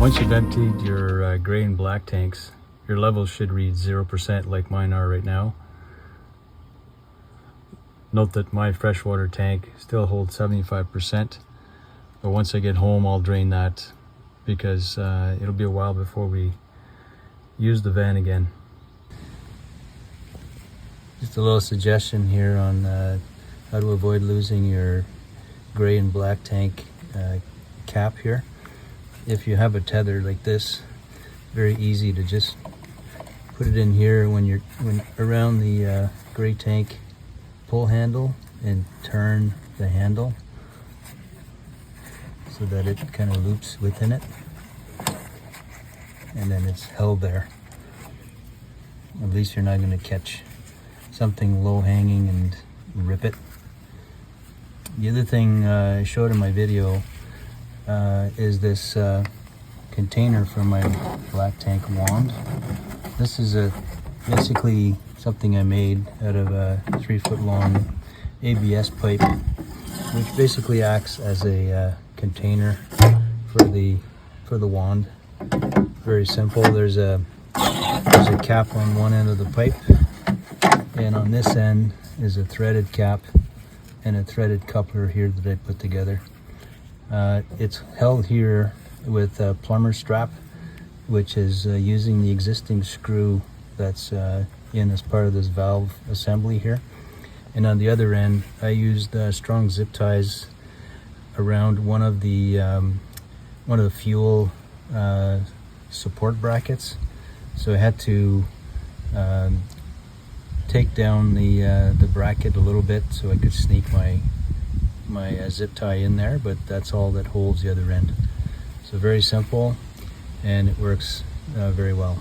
Once you've emptied your gray and black tanks, your levels should read 0% like mine are right now. Note that my freshwater tank still holds 75%, but once I get home I'll drain that because it'll be a while before we use the van again. Just a little suggestion here on how to avoid losing your gray and black tank cap here. If you have a tether like this, very easy to just put it in here when around the gray tank pull handle and turn the handle so that it kind of loops within it, and then it's held there. At least you're not going to catch something low hanging and rip it. The other thing I showed in my video is this container for my black tank wand. This is basically something I made out of a 3-foot long ABS pipe, which basically acts as a container for the wand. Very simple. There's a cap on one end of the pipe, and on this end is a threaded cap and a threaded coupler here that I put together. It's held here with a plumber strap, which is using the existing screw that's in as part of this valve assembly here. And on the other end, I used strong zip ties around one of the fuel support brackets. So I had to take down the bracket a little bit so I could sneak my zip tie in there, but that's all that holds the other end. So very simple, and it works very well.